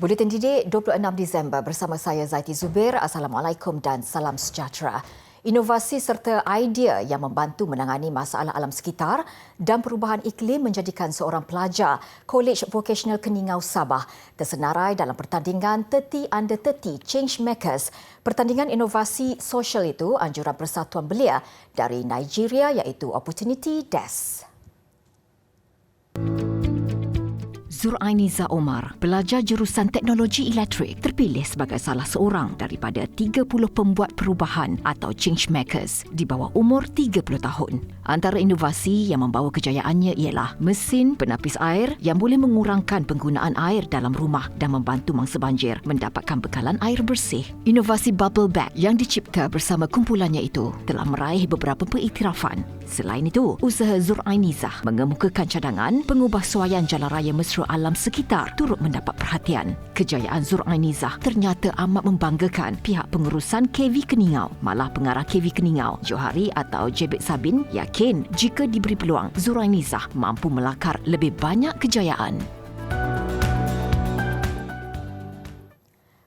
Buletin Didik 26 Disember bersama saya Zaiti Zubir. Assalamualaikum dan salam sejahtera. Inovasi serta idea yang membantu menangani masalah alam sekitar dan perubahan iklim menjadikan seorang pelajar Kolej Vocational Keningau Sabah tersenarai dalam pertandingan 30 Under 30 Change Makers. Pertandingan inovasi sosial itu anjuran Persatuan Belia dari Nigeria iaitu Opportunity Desk. Zurainiza Omar, pelajar jurusan teknologi elektrik, terpilih sebagai salah seorang daripada 30 pembuat perubahan atau change makers di bawah umur 30 tahun. Antara inovasi yang membawa kejayaannya ialah mesin penapis air yang boleh mengurangkan penggunaan air dalam rumah dan membantu mangsa banjir mendapatkan bekalan air bersih. Inovasi bubble bag yang dicipta bersama kumpulannya itu telah meraih beberapa pengiktirafan. Selain itu, usaha Zurainizah mengemukakan cadangan pengubah suaian jalan raya mesra alam sekitar turut mendapat perhatian. Kejayaan Zurainizah ternyata amat membanggakan pihak pengurusan KV Keningau. Malah pengarah KV Keningau, Johari atau Jebek Sabin, yakin jika diberi peluang, Zurainizah mampu melakar lebih banyak kejayaan.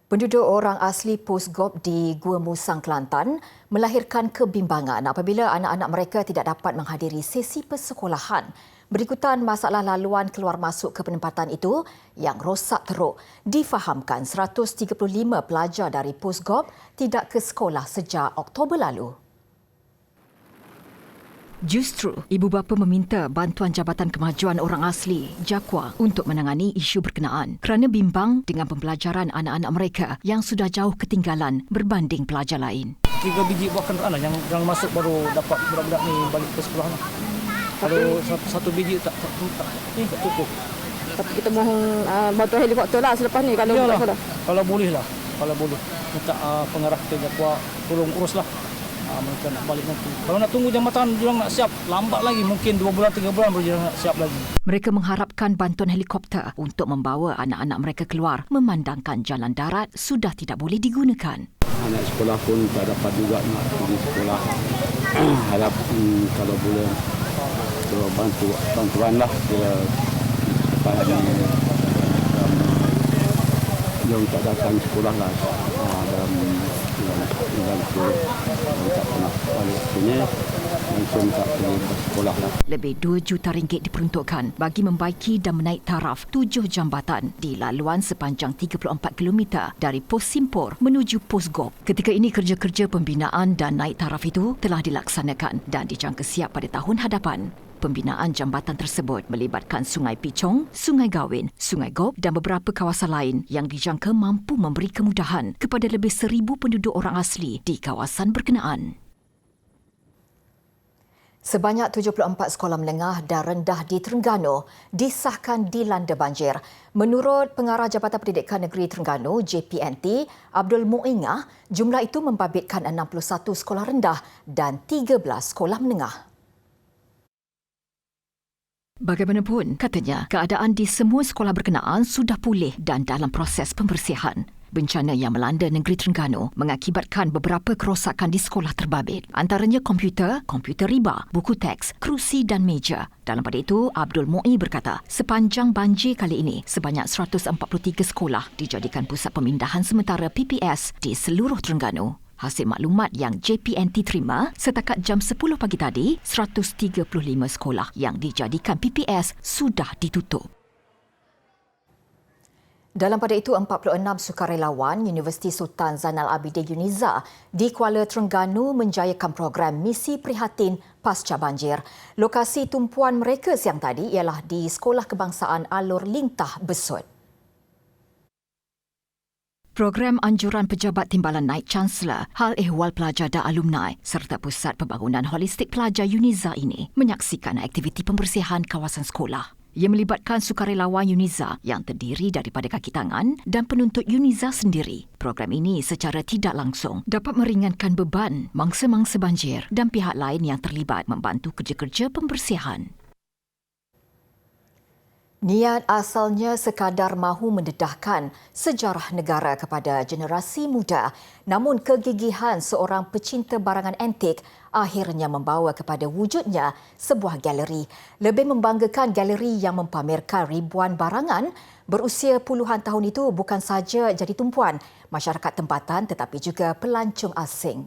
Penduduk orang asli Postgop di Gua Musang, Kelantan melahirkan kebimbangan apabila anak-anak mereka tidak dapat menghadiri sesi persekolahan berikutan masalah laluan keluar masuk ke penempatan itu yang rosak teruk. Difahamkan 135 pelajar dari Postgop tidak ke sekolah sejak Oktober lalu. Justru, ibu bapa meminta bantuan Jabatan Kemajuan Orang Asli, JAKWA, untuk menangani isu berkenaan kerana bimbang dengan pembelajaran anak-anak mereka yang sudah jauh ketinggalan berbanding pelajar lain. 3 biji buah kenderaan yang masuk baru dapat budak-budak ni balik ke sekolah. Kalau satu biji tak cukup. Tapi kita mohon bantuan helikopter lah selepas ni kalau tak sekolah. Kalau boleh lah. Kalau boleh. Minta pengarah kita JAKWA tolong uruslah. Mereka nak balik nanti. Kalau nak tunggu jambatan, diorang nak siap. Lambat lagi, mungkin 2 bulan, 3 bulan baru diorang nak siap lagi. Mereka mengharapkan bantuan helikopter untuk membawa anak-anak mereka keluar memandangkan jalan darat sudah tidak boleh digunakan. Anak sekolah pun tak dapat juga nak pergi sekolah. Harap kalau boleh bantuanlah supaya yang tak datang sekolah lah dalam sekolah tak pernah balik sini langsung tak pergi ke sekolah lah. Lebih RM2 juta diperuntukkan bagi membaiki dan menaik taraf 7 jambatan di laluan sepanjang 34 km dari Pos Simpor menuju Pos Gop. Ketika ini kerja-kerja pembinaan dan naik taraf itu telah dilaksanakan dan dijangka siap pada tahun hadapan. Pembinaan jambatan tersebut melibatkan Sungai Picong, Sungai Gawin, Sungai Gop dan beberapa kawasan lain yang dijangka mampu memberi kemudahan kepada lebih 1,000 penduduk orang asli di kawasan berkenaan. Sebanyak 74 sekolah menengah dan rendah di Terengganu disahkan dilanda banjir. Menurut Pengarah Jabatan Pendidikan Negeri Terengganu, JPNT, Abdul Muingah, jumlah itu membabitkan 61 sekolah rendah dan 13 sekolah menengah. Bagaimanapun, katanya, keadaan di semua sekolah berkenaan sudah pulih dan dalam proses pembersihan. Bencana yang melanda negeri Terengganu mengakibatkan beberapa kerosakan di sekolah terbabit. Antaranya komputer riba, buku teks, kerusi dan meja. Dalam pada itu, Abdul Mu'i berkata, sepanjang banjir kali ini, sebanyak 143 sekolah dijadikan pusat pemindahan sementara PPS di seluruh Terengganu. Hasil maklumat yang JPNT terima, setakat jam 10 pagi tadi, 135 sekolah yang dijadikan PPS sudah ditutup. Dalam pada itu, 46 sukarelawan Universiti Sultan Zainal Abidin UNIZA di Kuala Terengganu menjayakan program Misi Prihatin Pasca Banjir. Lokasi tumpuan mereka siang tadi ialah di Sekolah Kebangsaan Alur Lintah Besut. Program anjuran Pejabat Timbalan Naib Chancellor, Hal Ehwal Pelajar dan Alumni serta Pusat Pembangunan Holistik Pelajar UNIZA ini menyaksikan aktiviti pembersihan kawasan sekolah. Ia melibatkan sukarelawan UNIZA yang terdiri daripada kaki tangan dan penuntut UNIZA sendiri. Program ini secara tidak langsung dapat meringankan beban mangsa-mangsa banjir dan pihak lain yang terlibat membantu kerja-kerja pembersihan. Niat asalnya sekadar mahu mendedahkan sejarah negara kepada generasi muda, namun kegigihan seorang pecinta barangan antik akhirnya membawa kepada wujudnya sebuah galeri. Lebih membanggakan, galeri yang mempamerkan ribuan barangan berusia puluhan tahun itu bukan sahaja jadi tumpuan masyarakat tempatan tetapi juga pelancong asing.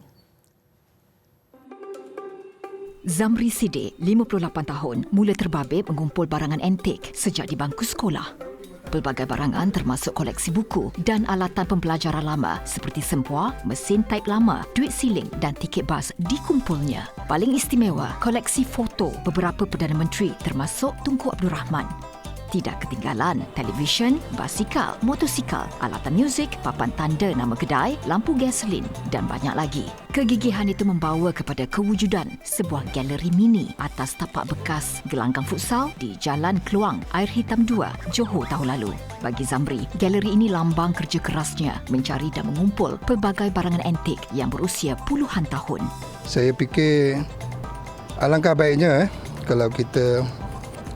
Zamri Sidik, 58 tahun, mula terbabit mengumpul barangan antik sejak di bangku sekolah. Pelbagai barangan termasuk koleksi buku dan alatan pembelajaran lama seperti sempua, mesin taip lama, duit siling dan tiket bas dikumpulnya. Paling istimewa, koleksi foto beberapa Perdana Menteri termasuk Tunku Abdul Rahman. Tidak ketinggalan televisyen, basikal, motosikal, alatan muzik, papan tanda nama kedai, lampu gasolin dan banyak lagi. Kegigihan itu membawa kepada kewujudan sebuah galeri mini atas tapak bekas gelanggang futsal di Jalan Keluang, Air Hitam 2, Johor tahun lalu. Bagi Zamri, galeri ini lambang kerja kerasnya mencari dan mengumpul pelbagai barangan antik yang berusia puluhan tahun. Saya fikir alangkah baiknya kalau kita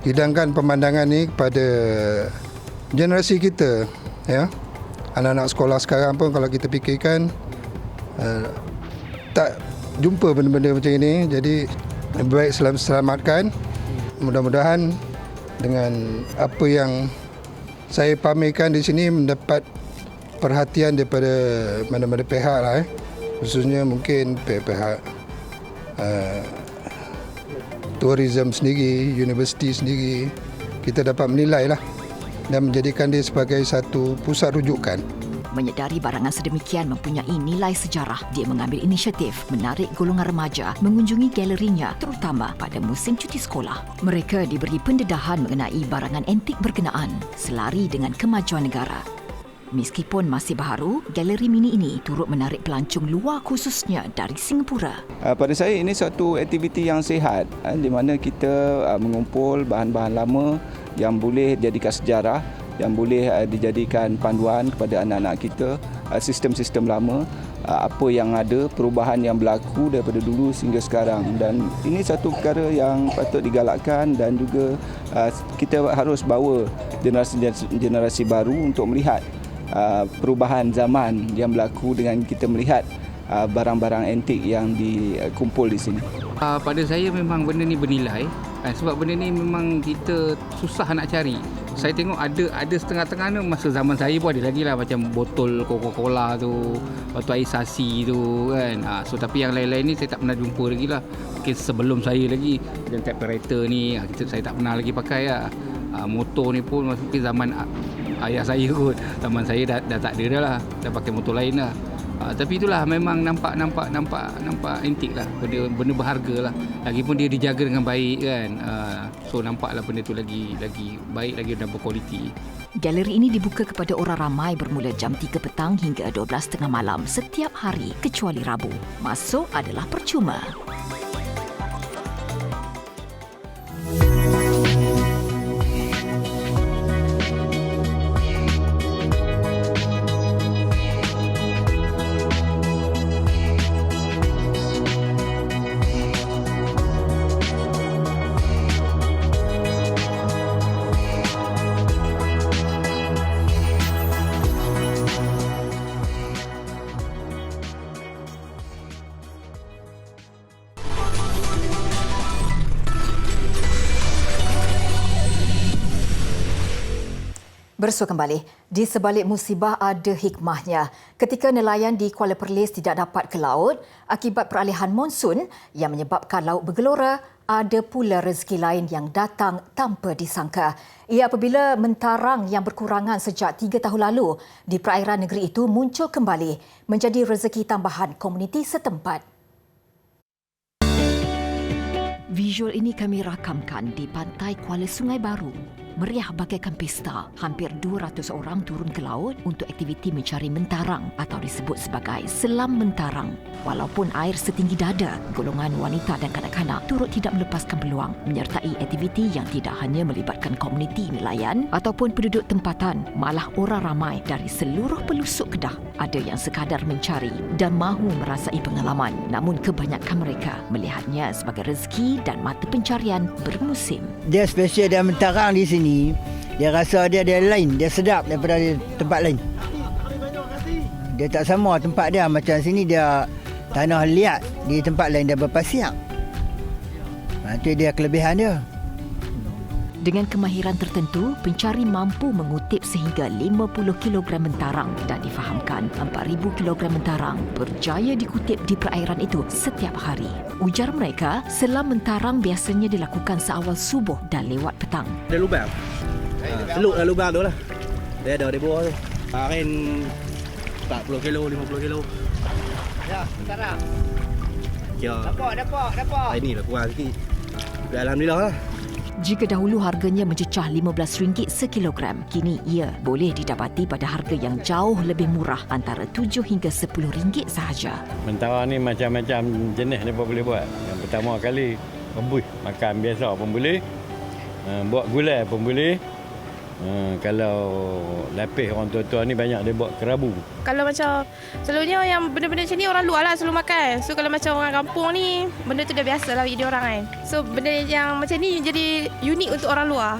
hidangkan pemandangan ni kepada generasi kita, ya. Anak-anak sekolah sekarang pun kalau kita fikirkan tak jumpa benda-benda macam ini, jadi lebih baik selamatkan. Mudah-mudahan dengan apa yang saya pamerkan di sini mendapat perhatian daripada mana-mana pihak lah, khususnya mungkin pihak tourism sendiri, universiti sendiri. Kita dapat menilai lah dan menjadikan dia sebagai satu pusat rujukan. Menyedari barangan sedemikian mempunyai nilai sejarah, dia mengambil inisiatif menarik golongan remaja mengunjungi galerinya terutama pada musim cuti sekolah. Mereka diberi pendedahan mengenai barangan antik berkenaan selari dengan kemajuan negara. Meskipun masih baharu, galeri mini ini turut menarik pelancong luar khususnya dari Singapura. Pada saya ini satu aktiviti yang sihat di mana kita mengumpul bahan-bahan lama yang boleh jadikan sejarah, yang boleh dijadikan panduan kepada anak-anak kita, sistem-sistem lama, apa yang ada, perubahan yang berlaku daripada dulu sehingga sekarang. Dan ini satu perkara yang patut digalakkan dan juga kita harus bawa generasi baru untuk melihat perubahan zaman yang berlaku dengan kita melihat barang-barang antik yang dikumpul di sini. Pada saya memang benda ni bernilai, sebab benda ni memang kita susah nak cari. Saya tengok ada setengah-tengah tu masa zaman saya pun ada lagi lah, macam botol Coca-Cola tu, lepas tu air sasi tu kan. So tapi yang lain-lain ni saya tak pernah jumpa lagi lah. Mungkin sebelum saya lagi, dan typewriter ni saya tak pernah lagi pakai lah. Motor ni pun mungkin zaman ayah saya kot, zaman saya dah tak ada dah lah, dah pakai motor lain lah. Tapi itulah memang nampak antik lah, benda berharga lah. Lagipun dia dijaga dengan baik kan. So nampaklah benda tu lagi baik, lagi dan berkualiti. Galeri ini dibuka kepada orang ramai bermula jam 3 petang hingga 12.30 malam setiap hari kecuali Rabu. Masuk adalah percuma. Bersua kembali, di sebalik musibah ada hikmahnya. Ketika nelayan di Kuala Perlis tidak dapat ke laut akibat peralihan monsun yang menyebabkan laut bergelora, ada pula rezeki lain yang datang tanpa disangka. Ia apabila mentarang yang berkurangan sejak 3 tahun lalu di perairan negeri itu muncul kembali menjadi rezeki tambahan komuniti setempat. Visual ini kami rakamkan di pantai Kuala Sungai Baru. Meriah bagaikan pesta, hampir 200 orang turun ke laut untuk aktiviti mencari mentarang atau disebut sebagai selam mentarang. Walaupun air setinggi dada, golongan wanita dan kanak-kanak turut tidak melepaskan peluang menyertai aktiviti yang tidak hanya melibatkan komuniti nelayan ataupun penduduk tempatan, malah orang ramai dari seluruh pelusuk Kedah. Ada yang sekadar mencari dan mahu merasai pengalaman, namun kebanyakan mereka melihatnya sebagai rezeki dan mata pencarian bermusim. Dia spesial dan mentarang di sini. Dia rasa dia lain, dia sedap daripada tempat lain. Dia tak sama tempat dia, macam sini dia tanah liat, di tempat lain dia berpasir. Itu dia kelebihan dia. Dengan kemahiran tertentu, pencari mampu mengutip sehingga 50 kg mentarang dan difahamkan 4,000 kg mentarang berjaya dikutip di perairan itu setiap hari. Ujar mereka, selam mentarang biasanya dilakukan seawal subuh dan lewat petang. Ada lubang. Seluk dalam lubang tu lah. Dia ada di bawah tu. Marin 40 kilo, 50 kilo. Ya, mentarang. Ya. Dapat. Ini lah kurang sikit. Alhamdulillah lah. Jika dahulu harganya mencecah RM15 sekilogram, kini ia boleh didapati pada harga yang jauh lebih murah antara RM7 hingga RM10 sahaja. Mentarang ni macam-macam jenis mereka boleh buat. Yang pertama kali, rebus makan biasa pun boleh. Buat gulai pun boleh. Kalau lapis orang tua-tua ni banyak dia buat kerabu. Kalau macam selalunya yang benda-benda macam ni orang luar lah selalu makan. So kalau macam orang kampung ni, benda tu dah biasa lah bagi dia orang kan. So benda yang macam ni jadi unik untuk orang luar.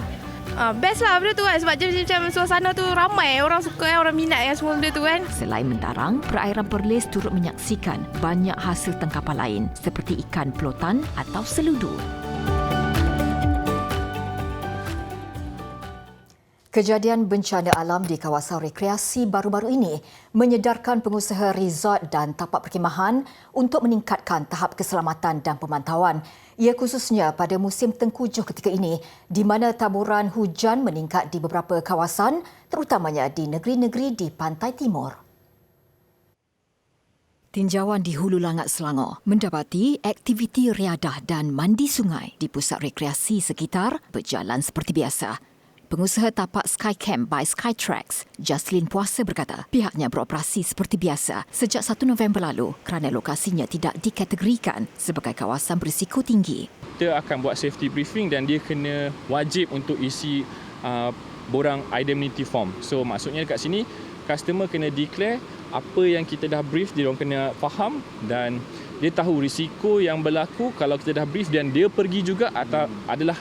Best lah benda tu kan, sebab dia macam suasana tu ramai. Orang suka kan, orang minat kan semua benda tu kan. Selain mentarang, perairan Perlis turut menyaksikan banyak hasil tangkapan lain seperti ikan pelotan atau seludu. Kejadian bencana alam di kawasan rekreasi baru-baru ini menyedarkan pengusaha resort dan tapak perkhemahan untuk meningkatkan tahap keselamatan dan pemantauan. Ia khususnya pada musim tengkujuh ketika ini di mana taburan hujan meningkat di beberapa kawasan terutamanya di negeri-negeri di pantai timur. Tinjauan di Hulu Langat Selangor mendapati aktiviti riadah dan mandi sungai di pusat rekreasi sekitar berjalan seperti biasa. Pengusaha tapak Skycamp by Skytrax, Jaslyn Puasa berkata pihaknya beroperasi seperti biasa sejak 1 November lalu kerana lokasinya tidak dikategorikan sebagai kawasan berisiko tinggi. Kita akan buat safety briefing dan dia kena wajib untuk isi borang indemnity form. So maksudnya dekat sini customer kena declare apa yang kita dah brief, dia orang kena faham dan dia tahu risiko yang berlaku kalau kita dah brief dan dia pergi juga adalah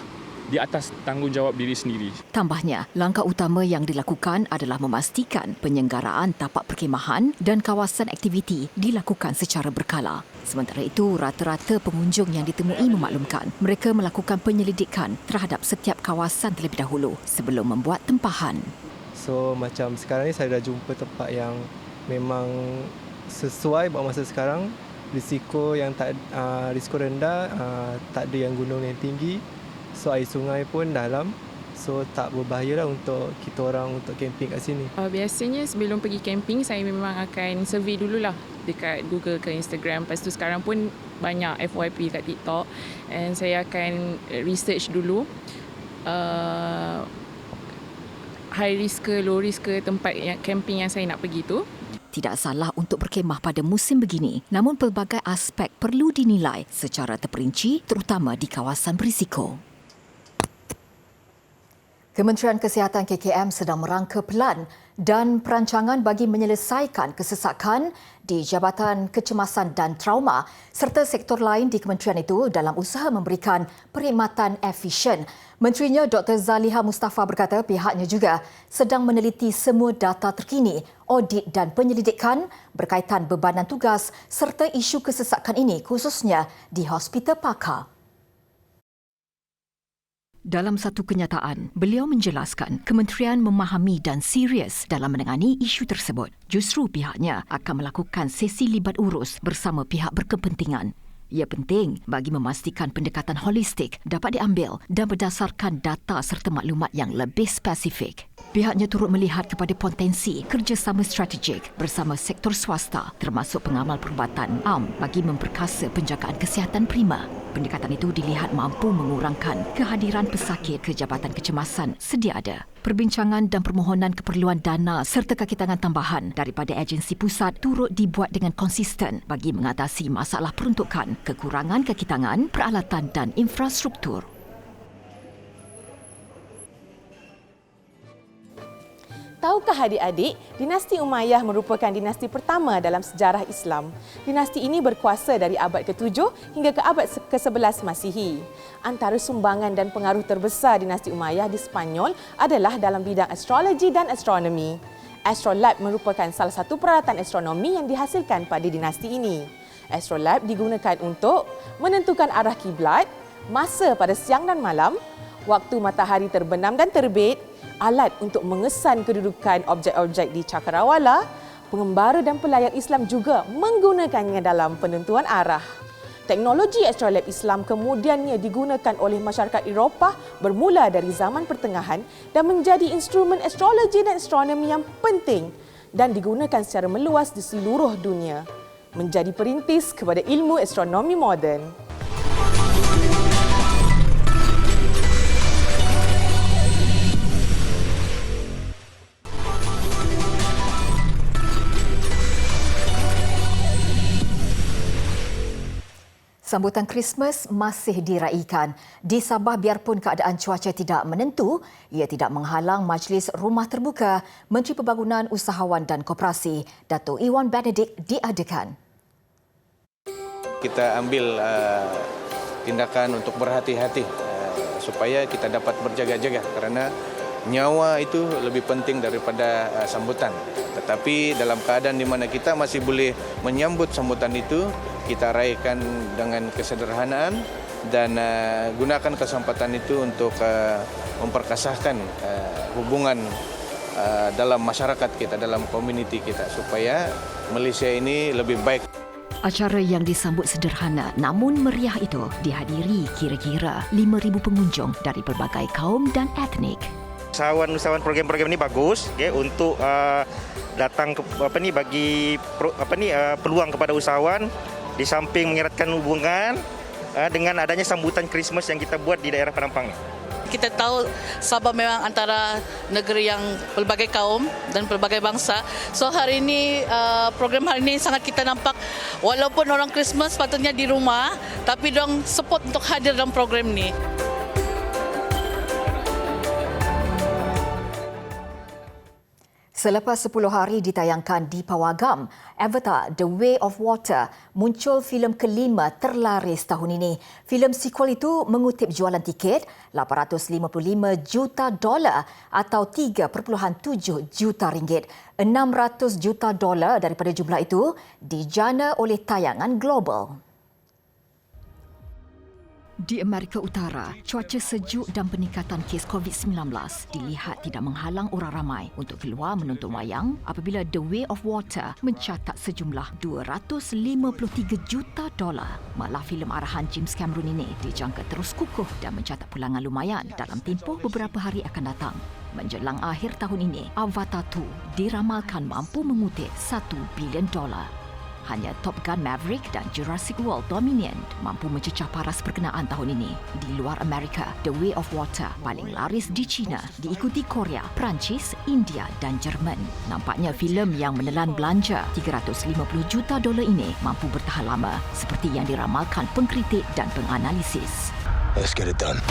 di atas tanggungjawab diri sendiri. Tambahnya, langkah utama yang dilakukan adalah memastikan penyelenggaraan tapak perkhemahan dan kawasan aktiviti dilakukan secara berkala. Sementara itu, rata-rata pengunjung yang ditemui memaklumkan mereka melakukan penyelidikan terhadap setiap kawasan terlebih dahulu sebelum membuat tempahan. So, macam sekarang ni saya dah jumpa tempat yang memang sesuai buat masa sekarang. Risiko yang risiko rendah, tak ada yang gunung yang tinggi. So air sungai pun dalam, so tak berbahaya lah untuk kita orang untuk camping kat sini. Biasanya sebelum pergi camping saya memang akan survey dululah dekat Google ke Instagram. Lepas tu sekarang pun banyak FYP kat TikTok and saya akan research dulu high risk ke low risk ke tempat camping yang saya nak pergi tu. Tidak salah untuk berkemah pada musim begini, namun pelbagai aspek perlu dinilai secara terperinci terutama di kawasan berisiko. Kementerian Kesihatan KKM sedang merangka pelan dan perancangan bagi menyelesaikan kesesakan di Jabatan Kecemasan dan Trauma serta sektor lain di kementerian itu dalam usaha memberikan perkhidmatan efisien. Menterinya Dr. Zaliha Mustafa berkata pihaknya juga sedang meneliti semua data terkini, audit dan penyelidikan berkaitan bebanan tugas serta isu kesesakan ini khususnya di Hospital Pakar. Dalam satu kenyataan, beliau menjelaskan kementerian memahami dan serius dalam menangani isu tersebut. Justru pihaknya akan melakukan sesi libat urus bersama pihak berkepentingan. Ia penting bagi memastikan pendekatan holistik dapat diambil dan berdasarkan data serta maklumat yang lebih spesifik. Pihaknya turut melihat kepada potensi kerjasama strategik bersama sektor swasta termasuk pengamal perubatan am bagi memperkasa penjagaan kesihatan prima. Pendekatan itu dilihat mampu mengurangkan kehadiran pesakit ke Jabatan Kecemasan sedia ada. Perbincangan dan permohonan keperluan dana serta kaki tangan tambahan daripada agensi pusat turut dibuat dengan konsisten bagi mengatasi masalah peruntukan, kekurangan kaki tangan, peralatan dan infrastruktur. Tahukah adik-adik, dinasti Umayyah merupakan dinasti pertama dalam sejarah Islam. Dinasti ini berkuasa dari abad ke-7 hingga ke abad ke-11 Masihi. Antara sumbangan dan pengaruh terbesar dinasti Umayyah di Sepanyol adalah dalam bidang astrologi dan astronomi. Astrolab merupakan salah satu peralatan astronomi yang dihasilkan pada dinasti ini. Astrolab digunakan untuk menentukan arah kiblat, masa pada siang dan malam, waktu matahari terbenam dan terbit, alat untuk mengesan kedudukan objek-objek di cakrawala, pengembara dan pelayar Islam juga menggunakannya dalam penentuan arah. Teknologi astrolab Islam kemudiannya digunakan oleh masyarakat Eropah bermula dari zaman pertengahan dan menjadi instrumen astrologi dan astronomi yang penting dan digunakan secara meluas di seluruh dunia, menjadi perintis kepada ilmu astronomi moden. Sambutan Krismas masih diraikan. Di Sabah, biarpun keadaan cuaca tidak menentu, ia tidak menghalang majlis rumah terbuka Menteri Pembangunan Usahawan dan Koperasi, Dato' Iwan Benedict diadakan. Kita ambil tindakan untuk berhati-hati supaya kita dapat berjaga-jaga kerana nyawa itu lebih penting daripada sambutan. Tetapi dalam keadaan di mana kita masih boleh menyambut sambutan itu, kita raikan dengan kesederhanaan dan gunakan kesempatan itu untuk memperkasahkan hubungan dalam masyarakat kita, dalam komuniti kita supaya Malaysia ini lebih baik. Acara yang disambut sederhana namun meriah itu dihadiri kira-kira 5,000 pengunjung dari berbagai kaum dan etnik. Usahawan program-program ini bagus untuk datang bagi peluang kepada usahawan di samping mengeratkan hubungan dengan adanya sambutan Krismas yang kita buat di daerah Penampang. Kita tahu Sabah memang antara negeri yang pelbagai kaum dan pelbagai bangsa. So hari ini program hari ini sangat kita nampak walaupun orang Krismas patutnya di rumah tapi dorang support untuk hadir dalam program ini. Selepas 10 hari ditayangkan di Pawagam, Avatar The Way of Water muncul filem kelima terlaris tahun ini. Filem sequel itu mengutip jualan tiket $855 juta atau 3.7 juta ringgit. $600 juta daripada jumlah itu dijana oleh tayangan global. Di Amerika Utara, cuaca sejuk dan peningkatan kes COVID-19 dilihat tidak menghalang orang ramai untuk keluar menonton wayang apabila The Way of Water mencatat sejumlah $253 juta. Malah filem arahan James Cameron ini dijangka terus kukuh dan mencatat pulangan lumayan dalam tempoh beberapa hari akan datang. Menjelang akhir tahun ini, Avatar 2 diramalkan mampu mengutip $1 bilion. Hanya Top Gun Maverick dan Jurassic World Dominion mampu mencecah paras perkenaan tahun ini. Di luar Amerika, The Way of Water paling laris di China, diikuti Korea, Perancis, India dan Jerman. Nampaknya filem yang menelan belanja $350 juta ini mampu bertahan lama seperti yang diramalkan pengkritik dan penganalisis. Let's get it done.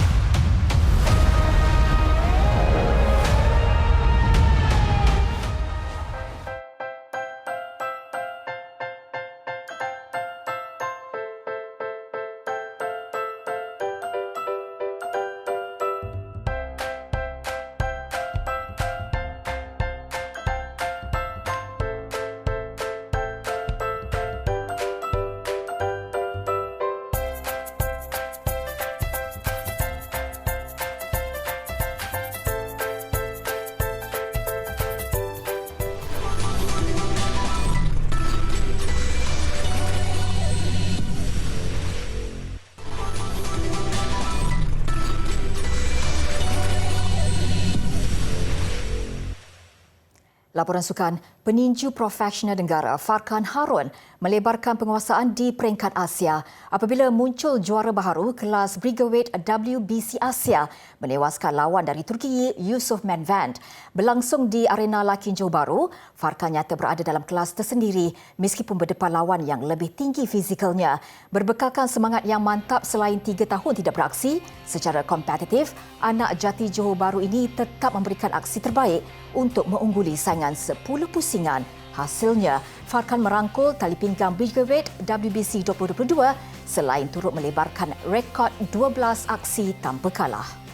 Laporan sukan, peninju profesional negara Farkan Harun melebarkan penguasaan di peringkat Asia apabila muncul juara baharu kelas Briggerweight WBC Asia menewaskan lawan dari Turki Yusuf Manvand. Berlangsung di Arena Lakin Johor Bahru, Farkan nyata berada dalam kelas tersendiri meskipun berdepan lawan yang lebih tinggi fizikalnya. Berbekalkan semangat yang mantap selain 3 tahun tidak beraksi secara kompetitif, anak jati Johor Bahru ini tetap memberikan aksi terbaik untuk mengungguli saingan 10 pusingan. Hasilnya, Farkan merangkul tali pinggang Brigade WBC 2022 selain turut melebarkan rekod 12 aksi tanpa kalah.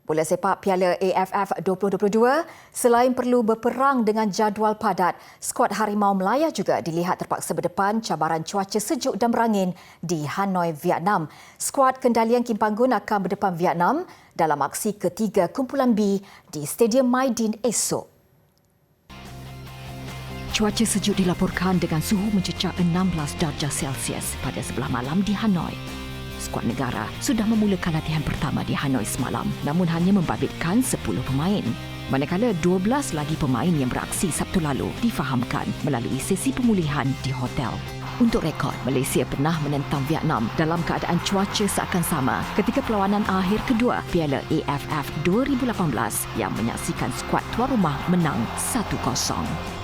Bola sepak Piala AFF 2022, selain perlu berperang dengan jadual padat, skuad Harimau Melaya juga dilihat terpaksa berdepan cabaran cuaca sejuk dan berangin di Hanoi, Vietnam. Skuad kendalian Kim Panggun akan berdepan Vietnam dalam aksi ketiga kumpulan B di Stadium Maidin esok. Cuaca sejuk dilaporkan dengan suhu mencecah 16 darjah Celsius pada sebelah malam di Hanoi. Skuad negara sudah memulakan latihan pertama di Hanoi semalam, namun hanya membabitkan 10 pemain. Manakala 12 lagi pemain yang beraksi Sabtu lalu difahamkan melalui sesi pemulihan di hotel. Untuk rekod, Malaysia pernah menentang Vietnam dalam keadaan cuaca seakan sama ketika perlawanan akhir kedua Piala AFF 2018 yang menyaksikan skuad tuan rumah menang 1-0.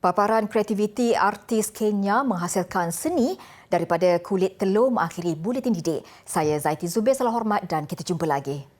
Paparan kreativiti artis Kenya menghasilkan seni daripada kulit telur mengakhiri Buletin Didik. Saya Zaiti Zubir, salam hormat dan kita jumpa lagi.